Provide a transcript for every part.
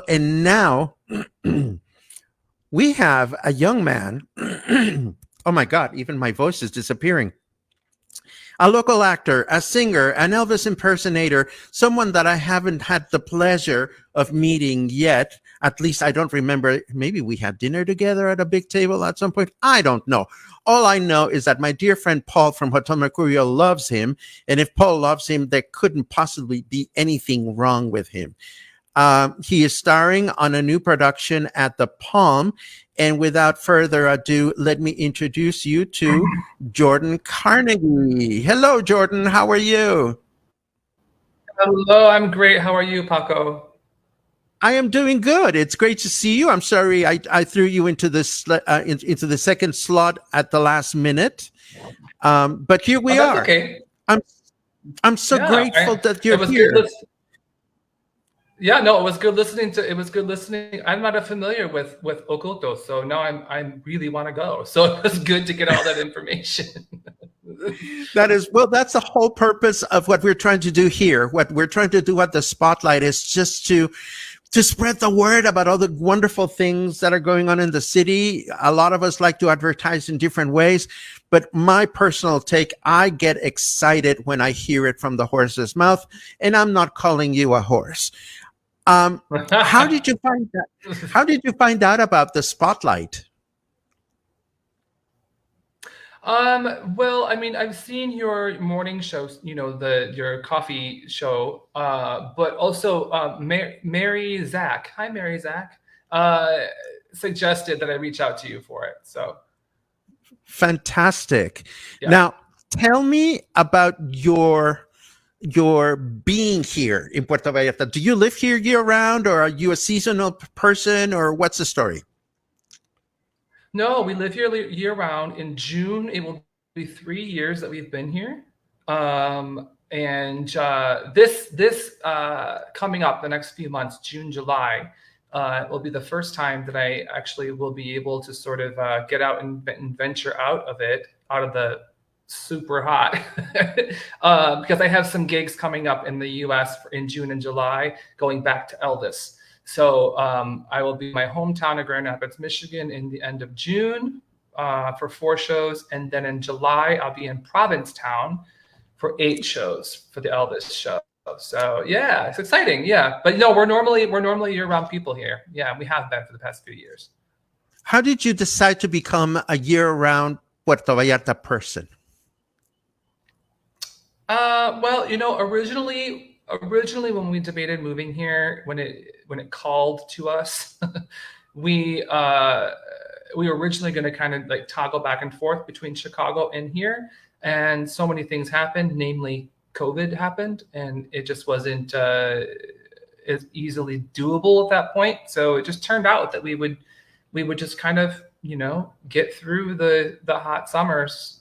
and now we have a young man. Oh my God, even my voice is disappearing. A local actor, a singer, an Elvis impersonator, someone that I haven't had the pleasure of meeting yet. At least I don't remember. Maybe we had dinner together at a big table at some point. I don't know. All I know is that my dear friend Paul from Hotel Mercurio loves him. And if Paul loves him, there couldn't possibly be anything wrong with him. He is starring on a new production at the Palm. And without further ado, let me introduce you to Jordan Carnegie. Hello, Jordan. How are you? Hello, I'm great. How are you, Paco? I am doing good. It's great to see you. I'm sorry I threw you into into the second slot at the last minute, but here Oh, we that's are. okay. I'm I'm so Yeah, grateful that it you're was good. here. Yeah, no, it was good listening to. It was good listening. I'm not familiar with Oculto, so now I really want to go. So it was good to get all that information. That is, well, that's the whole purpose of what we're trying to do here. What we're trying to do at the Spotlight is just to spread the word about all the wonderful things that are going on in the city. A lot of us like to advertise in different ways, but my personal take, I get excited when I hear it from the horse's mouth, and I'm not calling you a horse. How did you find that? How did you find out about the Spotlight? Well, I mean, I've seen your morning shows, your coffee show, but also Mary Zach. Hi, Mary Zach. Uh, Suggested that I reach out to you for it. So Fantastic. yeah. Now, tell me about your being here in Puerto Vallarta. Do you live here year round, or are you a seasonal person, or what's the story? No, we live here year round. In June, it will be 3 years that we've been here. And this coming up the next few months, June, July, will be the first time that I actually will be able to sort of get out and venture out of it, out of the super hot, because I have some gigs coming up in the U.S. in June and July, going back to Elvis. So I will be in my hometown of Grand Rapids, Michigan, in the end of June for 4 shows, and then in July I'll be in Provincetown for 8 shows for the Elvis show. So yeah, it's exciting. Yeah, but no, we're normally year-round people here. Yeah, we have been for the past few years. How did you decide to become a year round Puerto Vallarta person? Well, originally when we debated moving here, when it called to us, we uh, we were originally going to kind of like toggle back and forth between Chicago and here, and so many things happened. Namely, COVID happened, and it just wasn't as easily doable at that point. So it just turned out that we would just kind of get through the hot summers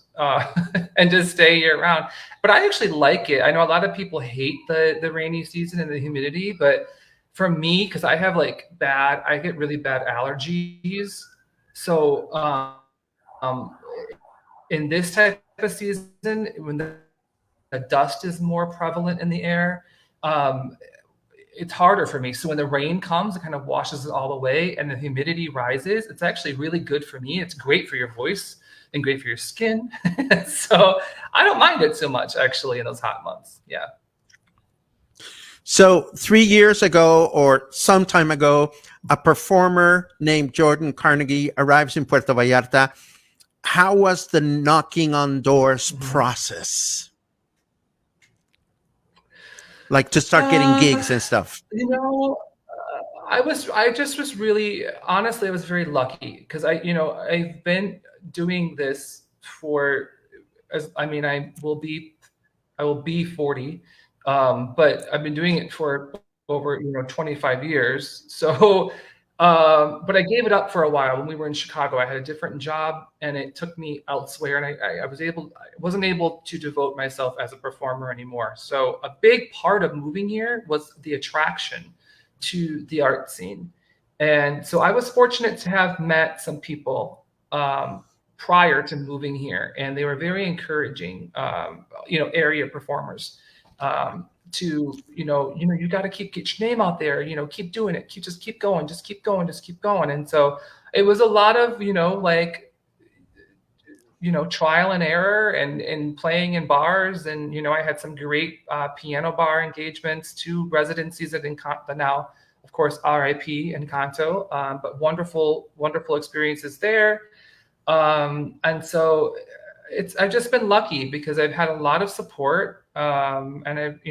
and just stay year round. But I actually like it. I know a lot of people hate the rainy season and the humidity, but for me, because I get really bad allergies. So um, in this type of season, when the dust is more prevalent in the air, um, it's harder for me. So when the rain comes, it kind of washes it all away and the humidity rises. It's actually really good for me. It's great for your voice and great for your skin. So I don't mind it so much actually in those hot months. Yeah. So 3 years ago, or some time ago, a performer named Jordan Carnegie arrives in Puerto Vallarta. How was the knocking on doors Mhm. process? Like to start getting Um, gigs and stuff. you know, I just was really, honestly, I was very lucky because I've been doing this for, as I mean, I will be 40, but I've been doing it for over 25 years. So, but I gave it up for a while when we were in Chicago. I had a different job, and it took me elsewhere, and I wasn't able to devote myself as a performer anymore. So a big part of moving here was the attraction to the art scene, and so I was fortunate to have met some people prior to moving here, and they were very encouraging, area performers. to you got to get your name out there, keep doing it, keep going, just keep going. And so it was a lot of like trial and error and playing in bars. And I had some great piano bar engagements, 2 residencies at the now of course RIP Encanto, but wonderful experiences there. And so I've just been lucky because I've had a lot of support, and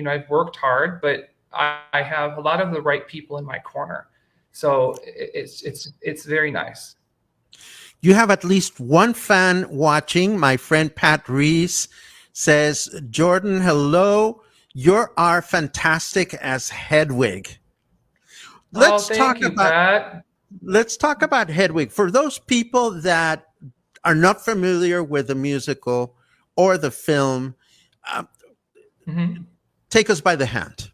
I've worked hard, but I have a lot of the right people in my corner. So it's very nice. You have at least one fan watching. My friend Pat Reese says, Jordan, hello. You are fantastic as Hedwig. Oh, Let's talk thank you, about Pat. let's talk about Hedwig. For those people that are not familiar with the musical or the film, uh, Mm-hmm. take us by the hand.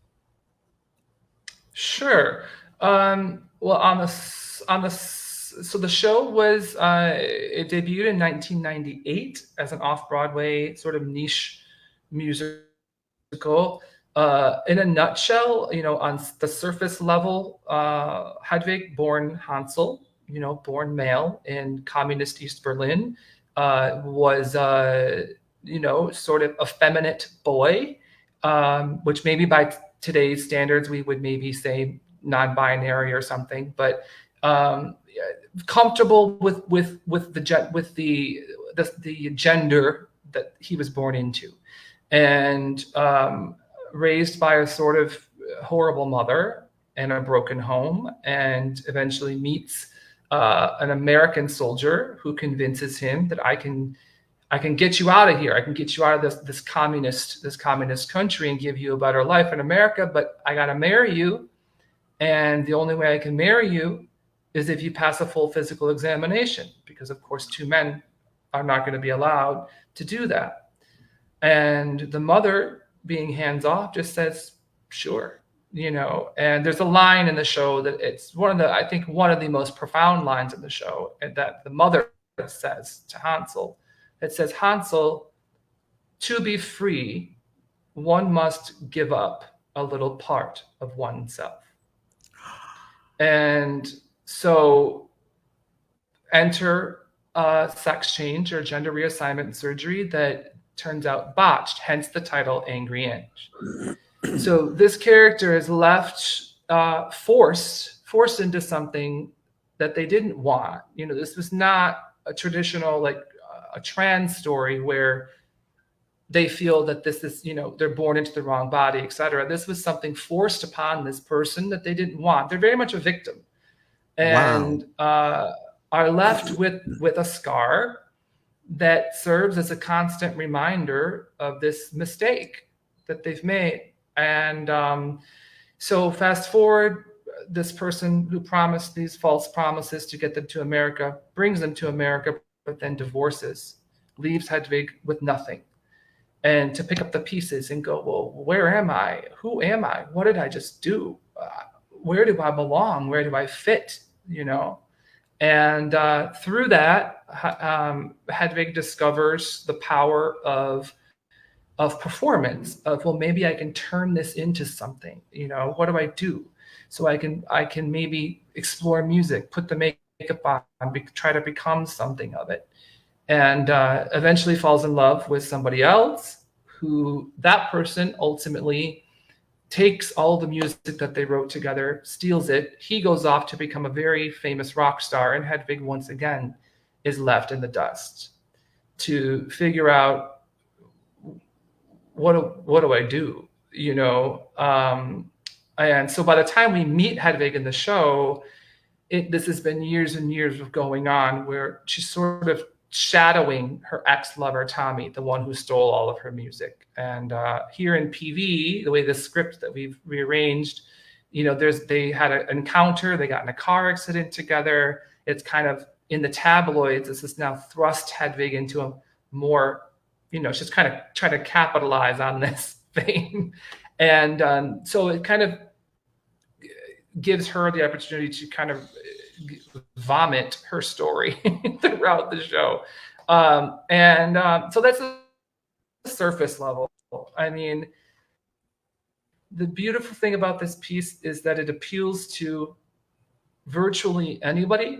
Sure. Well, so the show was it debuted in 1998 as an off-Broadway sort of niche musical. In a nutshell, on the surface level, Hedwig, born Hansel, born male in communist East Berlin, was sort of effeminate boy, which maybe by today's standards we would maybe say non-binary or something, but comfortable with the gender that he was born into, and raised by a sort of horrible mother and a broken home, and eventually meets an American soldier who convinces him that I can get you out of here. I can get you out of this communist country and give you a better life in America, but I got to marry you. And the only way I can marry you is if you pass a full physical examination, because of course 2 men are not going to be allowed to do that. And the mother, being hands off, just says, sure. And there's a line in the show that it's I think one of the most profound lines in the show, and that the mother says to Hansel. It says, Hansel, to be free, one must give up a little part of oneself. And so enter sex change or gender reassignment surgery that turns out botched, hence the title Angry Inch. So this character is left forced into something that they didn't want. This was not a traditional, like a trans story where they feel that this is, they're born into the wrong body, etc. This was something forced upon this person that they didn't want. They're very much a victim, and are left with a scar that serves as a constant reminder of this mistake that they've made. And so fast forward, this person who promised these false promises to get them to America brings them to America, but then divorces, leaves Hedwig with nothing. And to pick up the pieces and go, well, where am I? Who am I? What did I just do? Where do I belong? Where do I fit? And through that, Hedwig discovers the power of performance. Of, well, maybe I can turn this into something. What do I do? So I can maybe explore music, put the makeup on, try to become something of it. And eventually falls in love with somebody else, who that person ultimately takes all the music that they wrote together, steals it. He goes off to become a very famous rock star, and Hedwig once again is left in the dust to figure out, what do I do? And so by the time we meet Hedwig in the show, this has been years and years of going on, where she's sort of shadowing her ex-lover Tommy, the one who stole all of her music. And here in PV, the way the script that we've rearranged, they had an encounter, they got in a car accident together. It's kind of in the tabloids. This has now thrust Hedwig into a more, she's kind of trying to capitalize on this fame. And so it kind of gives her the opportunity to kind of vomit her story throughout the show. So that's the surface level. I mean, the beautiful thing about this piece is that it appeals to virtually anybody.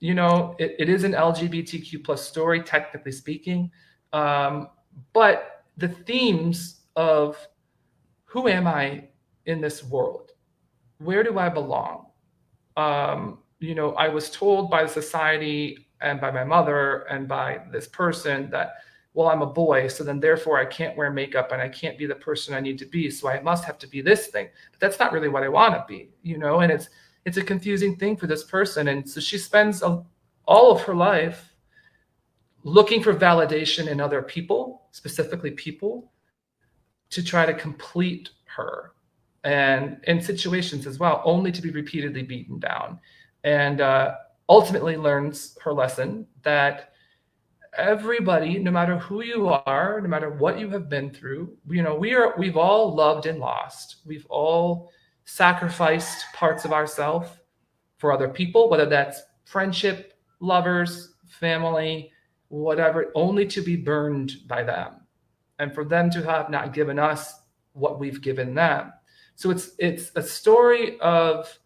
You know, it is an LGBTQ plus story, technically speaking, but the themes of who am I in this world? Where do I belong? You know, I was told by society and by my mother and by this person that, well, I'm a boy, so then therefore I can't wear makeup and I can't be the person I need to be, so I must have to be this thing. But that's not really what I want to be, you know. And it's a confusing thing for this person, and so she spends all of her life looking for validation in other people, specifically people, to try to complete her, and in situations as well, only to be repeatedly beaten down, and ultimately learns her lesson that everybody, no matter who you are, no matter what you have been through, you know, we've all loved and lost. We've all sacrificed parts of ourselves for other people, whether that's friendship, lovers, family, whatever, only to be burned by them, and for them to have not given us what we've given them. So it's a story of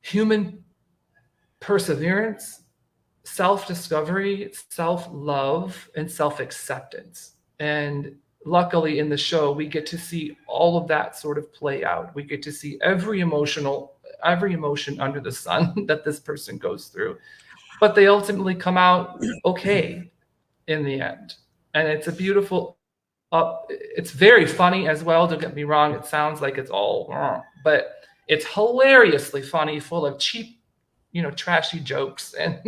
human perseverance, self-discovery, self-love, and self-acceptance. And luckily in the show, we get to see all of that sort of play out. We get to see every emotion under the sun that this person goes through. But they ultimately come out okay in the end. And it's a beautiful it's very funny as well. Don't get me wrong. It sounds like it's all wrong, but it's hilariously funny, full of cheap, you know, trashy jokes and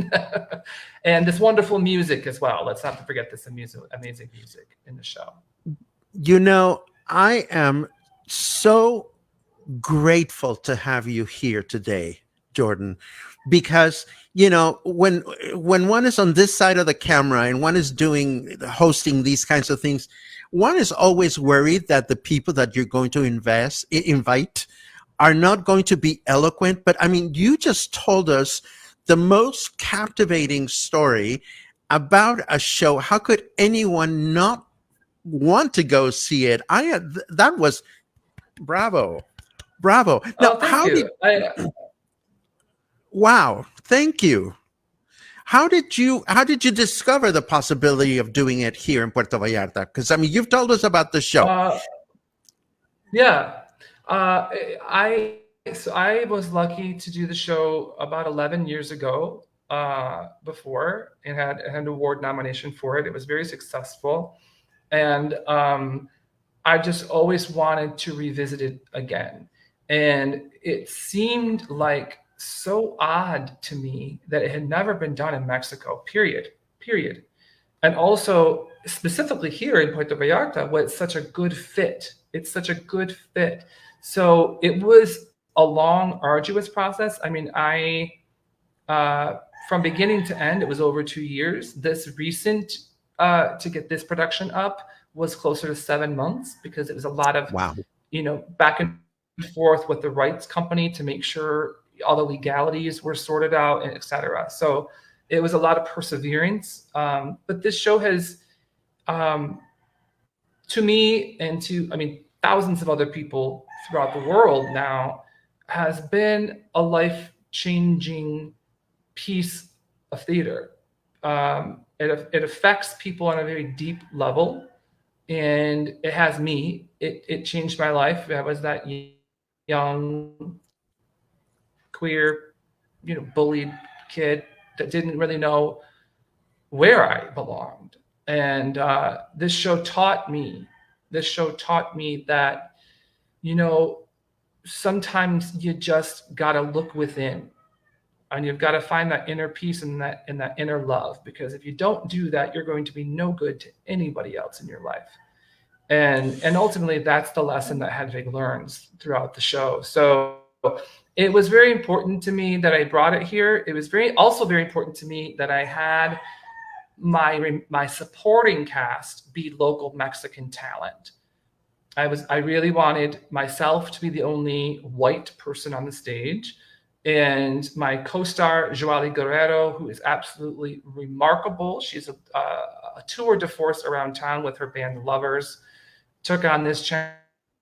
and this wonderful music as well. Let's not forget this amazing music in the show. You know, I am so grateful to have you here today, Jordan, because you know when one is on this side of the camera and one is doing hosting these kinds of things, one is always worried that the people that you're going to invite are not going to be eloquent. But I mean, you just told us the most captivating story about a show. How could anyone not want to go see it? That was bravo. Bravo. Now, Oh, thank you. wow, thank you. How did you discover the possibility of doing it here in Puerto Vallarta? Because I mean, you've told us about the show. Yeah, I I was lucky to do the show about 11 years ago. Before and had an award nomination for it. It was very successful, and I just always wanted to revisit it again. And it seemed like so odd to me that it had never been done in Mexico, period. And also, specifically here in Puerto Vallarta, was such a good fit. It's such a good fit. So it was a long, arduous process. I mean, from beginning to end, it was over 2 years. This recent, to get this production up, was closer to 7 months because it was a lot of, Wow. you know, back and forth with the rights company to make sure all the legalities were sorted out, and et cetera. So it was a lot of perseverance. But this show has, to me and to, I mean, thousands of other people throughout the world now, has been a life-changing piece of theater. It affects people on a very deep level, and it has me. It changed my life. I was that young, queer, you know, bullied kid that didn't really know where I belonged. And this show taught me. This show taught me that, you know, sometimes you just gotta look within, and you've got to find that inner peace and that inner love. Because if you don't do that, you're going to be no good to anybody else in your life. And ultimately, that's the lesson that Hedwig learns throughout the show. So it was very important to me that I brought it here. It was also very important to me that I had my supporting cast be local Mexican talent. I really wanted myself to be the only white person on the stage, and my co-star Joali Guerrero, who is absolutely remarkable. She's a tour de force around town with her band Lovers. Took on this challenge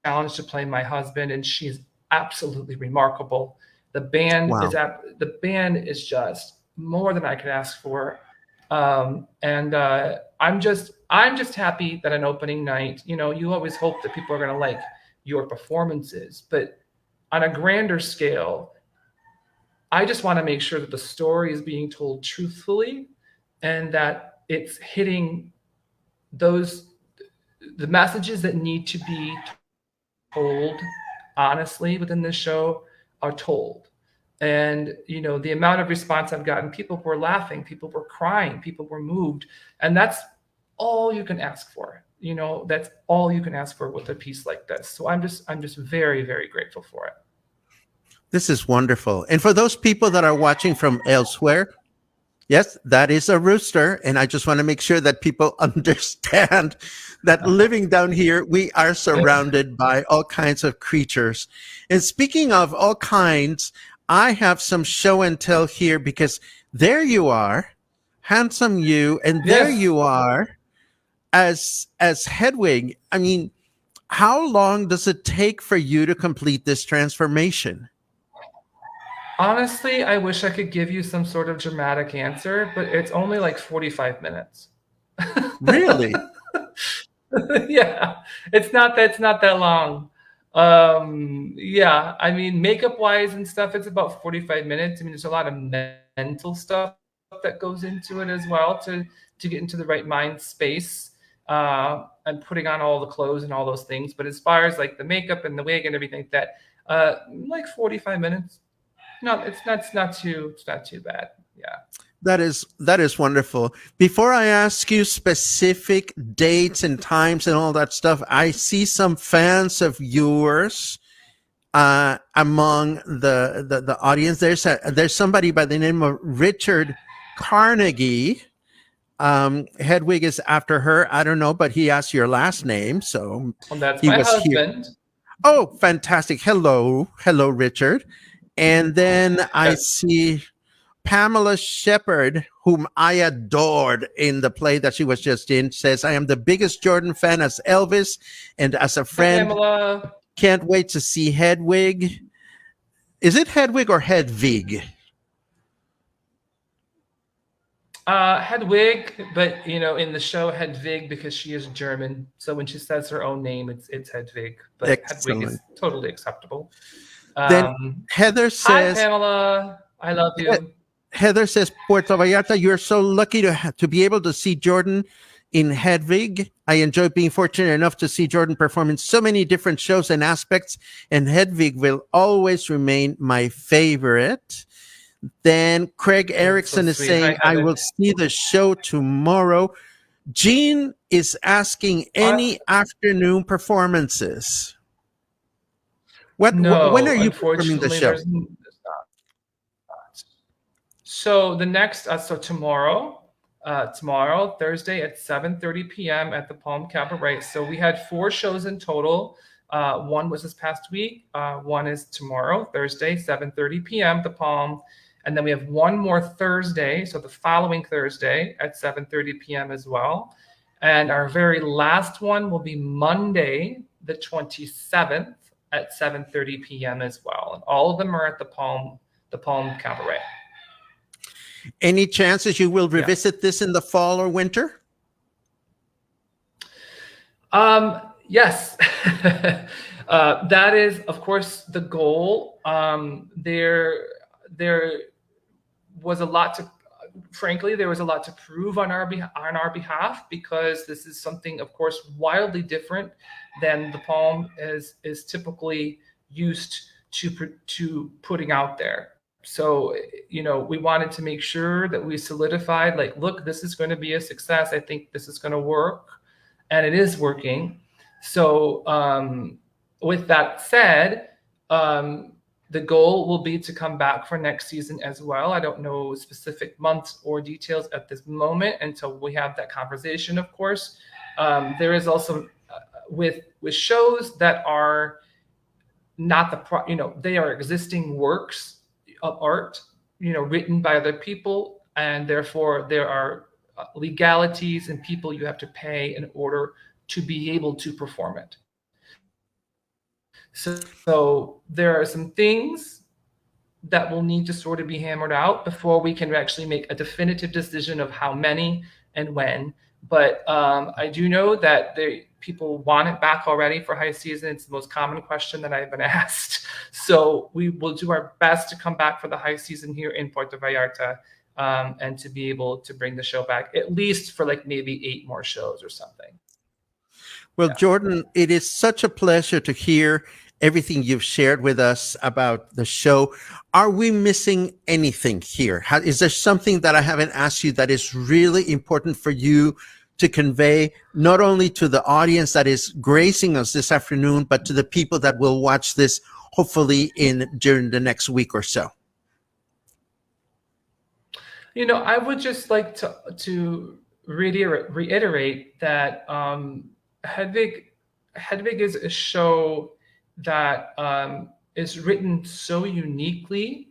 challenged to play my husband, and she's absolutely remarkable. The band is Wow. the band is just more than I could ask for. And I'm just happy that an opening night, you always hope that people are going to like your performances, but on a grander scale, I just want to make sure that the story is being told truthfully and that it's hitting those the messages that need to be told honestly within this show are told. And the amount of response I've gotten, people were laughing, people were crying, people were moved, and that's all you can ask for. That's all you can ask for with a piece like this. So I'm just very, very grateful for it. This is wonderful. And for those people that are watching from elsewhere, yes, that is a rooster. And I just want to make sure that people understand that living down here, we are surrounded by all kinds of creatures. And speaking of all kinds, I have some show and tell here because there you are, handsome you, and there Yes. you are as Hedwig. I mean, how long does it take for you to complete this transformation? Honestly, I wish I could give you some sort of dramatic answer, but it's only like 45 minutes. Really? Yeah, it's not that long. Yeah, I mean, makeup wise and stuff, it's about 45 minutes. I mean, there's a lot of mental stuff that goes into it as well to get into the right mind space, and putting on all the clothes and all those things. But as far as like the makeup and the wig and everything, that like 45 minutes. No, it's not too bad. Yeah. That is wonderful. Before I ask you specific dates and times and all that stuff, I see some fans of yours among the audience. There's somebody by the name of Richard Carnegie. Hedwig is after her. I don't know, but he asked your last name, so Well, that's he my was here. husband. Oh, fantastic! Hello, Richard. And then I see Pamela Shepard, whom I adored in the play that she was just in, says, I am the biggest Jordan fan as Elvis and as a Hi, friend. Pamela. Can't wait to see Hedwig. Is it Hedwig or Hedwig? Hedwig, but in the show Hedwig because she is German. So when she says her own name, it's Hedwig. But Hedwig is Excellent. totally acceptable. Then Um, Heather Hi, says, Pamela. I love you. Heather says, Puerto Vallarta, you're so lucky to be able to see Jordan in Hedwig. I enjoy being fortunate enough to see Jordan perform in so many different shows and aspects, and Hedwig will always remain my favorite. Then Craig That's so Erickson is sweet. saying, Hi, I Heather. will see the show tomorrow. Jean is asking any afternoon performances. When No, are you performing the unfortunately, show? there's not. So the next, so tomorrow, Thursday at 7:30 p.m. at the Palm Cabaret. So we had 4 shows in total. One was this past week. One is tomorrow, Thursday, 7:30 p.m. the Palm. And then we have one more Thursday, so the following Thursday at 7:30 p.m. as well. And our very last one will be Monday, the 27th at 7:30 p.m. as well. And all of them are at the Palm Cabaret. Any chances you will revisit this in the fall or winter? Yes. That is, of course, the goal. There was a lot to, frankly, there was a lot to prove on our behalf because this is something, of course, wildly different than the Palm is typically used to putting out there. So, we wanted to make sure that we solidified, like, look, this is going to be a success. I think this is going to work, and it is working. So, with that said, the goal will be to come back for next season as well. I don't know specific months or details at this moment until we have that conversation, of course. There is also with shows that are not they are existing works of art, written by other people, and therefore there are legalities and people you have to pay in order to be able to perform it. So there are some things that will need to sort of be hammered out before we can actually make a definitive decision of how many and when. But I do know that people want it back already for high season. It's the most common question that I've been asked. So we will do our best to come back for the high season here in Puerto Vallarta, and to be able to bring the show back at least for like maybe 8 more shows or something. Well, Yeah. Jordan, it is such a pleasure to hear everything you've shared with us about the show. Are we missing anything here? Is there something that I haven't asked you that is really important for you to convey, not only to the audience that is gracing us this afternoon, but to the people that will watch this hopefully during the next week or so? I would just like to reiterate that Hedwig is a show that is written so uniquely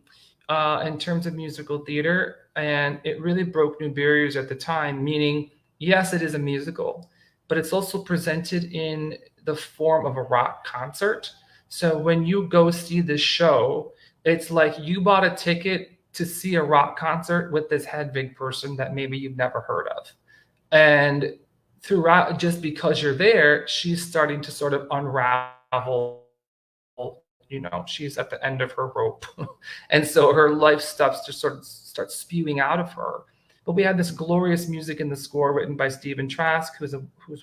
in terms of musical theater, and it really broke new barriers at the time. Meaning, yes, it is a musical, but it's also presented in the form of a rock concert. So when you go see this show, it's like you bought a ticket to see a rock concert with this Hedwig person that maybe you've never heard of. And throughout, just because you're there, she's starting to sort of unravel. She's at the end of her rope. And so her life stuff just sort of starts spewing out of her. But we had this glorious music in the score written by Stephen Trask, who's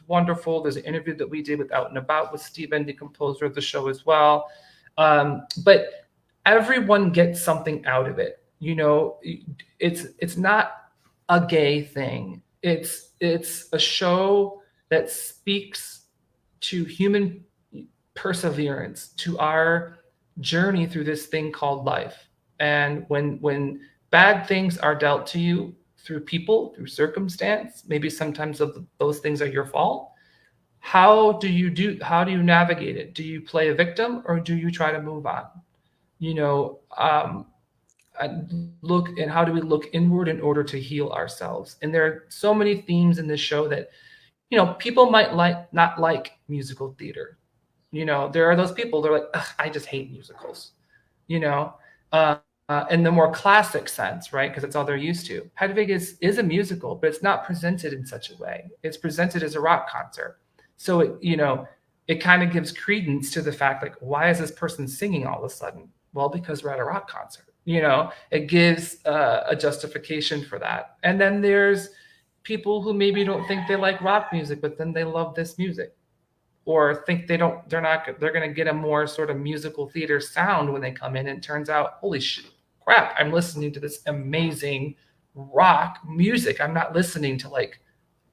wonderful. There's an interview that we did with Out and About with Stephen, the composer of the show as well. But everyone gets something out of it. It's not a gay thing. It's a show that speaks to human perseverance, to our journey through this thing called life. And when bad things are dealt to you through people, through circumstance, maybe sometimes those things are your fault, how do you navigate it? Do you play a victim, or do you try to move on? And how do we look inward in order to heal ourselves? And there are so many themes in this show that, people might not like musical theater. There are those people, they're like, I just hate musicals, in the more classic sense, right? Because it's all they're used to. Hedwig is a musical, but it's not presented in such a way. It's presented as a rock concert. So it kind of gives credence to the fact, like, why is this person singing all of a sudden? Well, because we're at a rock concert. It gives a justification for that. And then there's people who maybe don't think they like rock music, but then they love this music, or think they're going to get a more sort of musical theater sound when they come in. And it turns out, holy crap, I'm listening to this amazing rock music. I'm not listening to like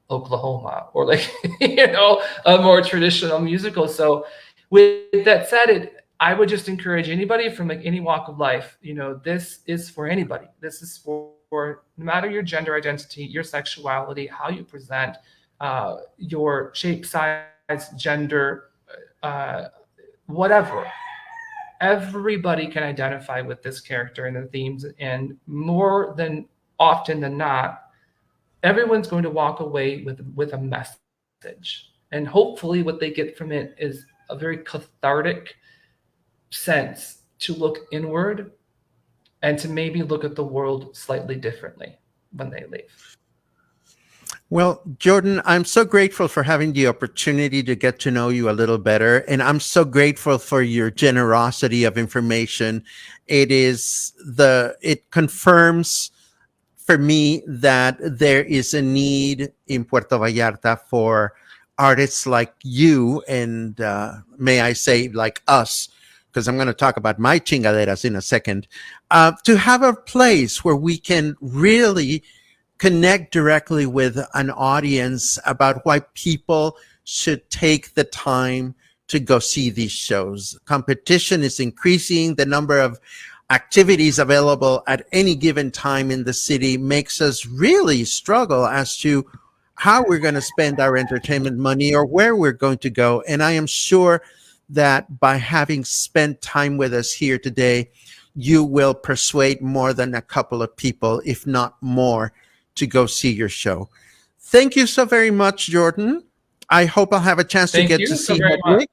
Oklahoma or like, a more traditional musical. So with that said, I would just encourage anybody from like any walk of life, this is for anybody. This is for no matter your gender identity, your sexuality, how you present, your shape, size, gender, whatever. Everybody can identify with this character and the themes, and more than often than not, everyone's going to walk away with a message. And hopefully what they get from it is a very cathartic sense to look inward and to maybe look at the world slightly differently when they leave. Well, Jordan, I'm so grateful for having the opportunity to get to know you a little better. And I'm so grateful for your generosity of information. It confirms for me that there is a need in Puerto Vallarta for artists like you, and may I say like us, because I'm going to talk about my chingaderas in a second, to have a place where we can really connect directly with an audience about why people should take the time to go see these shows. Competition is increasing. The number of activities available at any given time in the city makes us really struggle as to how we're going to spend our entertainment money or where we're going to go. And I am sure that by having spent time with us here today, you will persuade more than a couple of people, if not more, to go see your show. Thank you so very much, Jordan. I hope I'll have a chance to get to see Hedwig.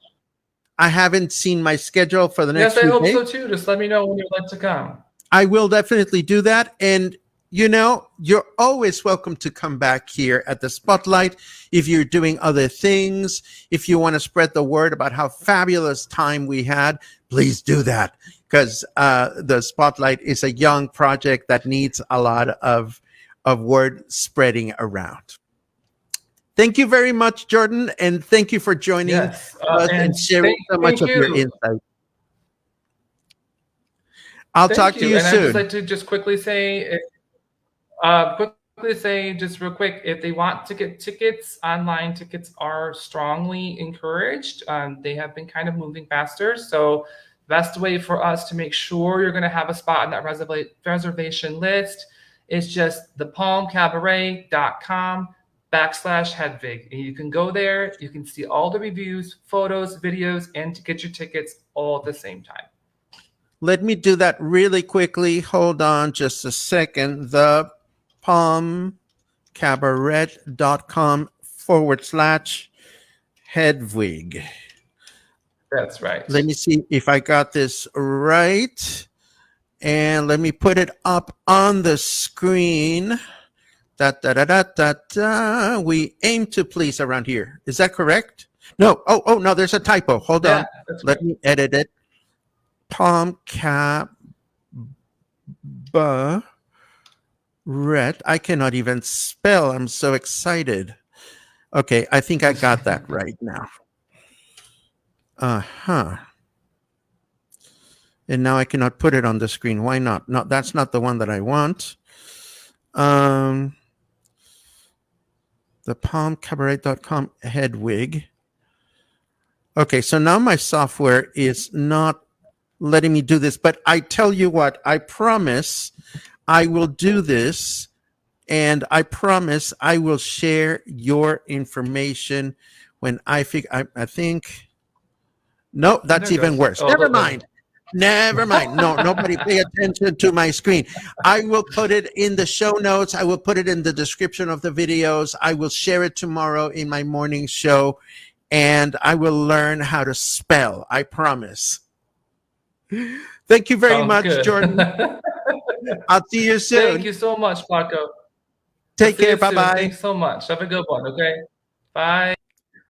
I haven't seen my schedule for the next Yes, I few hope days. so too. Just let me know when you'd like to come. I will definitely do that. And, you know, you're always welcome to come back here at the Spotlight if you're doing other things. If you want to spread the word about how fabulous time we had, please do that, because the Spotlight is a young project that needs a lot of word spreading around. Thank you very much, Jordan, and thank you for joining Yes, us and and sharing so much thank of your you. insight. I'll Thank talk to you. you And I'd just soon. like to just quickly say, just real quick, if they want to get tickets, online tickets are strongly encouraged. They have been kind of moving faster. So best way for us to make sure you're going to have a spot on that reservation list is just thepalmcabaret.com/Hedwig. And you can go there, you can see all the reviews, photos, videos, and to get your tickets all at the same time. Let me do that really quickly. Hold on just a second. The palmcabaret.com/Hedwig. That's right. Let me see if I got this right. And let me put it up on the screen. Da, da, da, da, da, da. We aim to please around here. Is that correct? No. Oh, no, there's a typo. Hold on. That's Let right. me edit it. Palmcabaret. I cannot even spell. I'm so excited. Okay, I think I got that right now. Uh-huh. And now I cannot put it on the screen. Why not? No, that's not the one that I want. The palmcabaret.com Hedwig. Okay, so now my software is not letting me do this, but I tell you what, I promise I will do this, and I promise I will share your information when I think. No, that's even worse. Oh, Never mind. Never mind. No, nobody pay attention to my screen. I will put it in the show notes. I will put it in the description of the videos. I will share it tomorrow in my morning show, and I will learn how to spell. I promise. Thank you very Sounds much, good. Jordan. I'll see you soon. Thank you so much, Paco. Take See care. you soon. Bye-bye. Thanks so much. Have a good one, okay? Bye.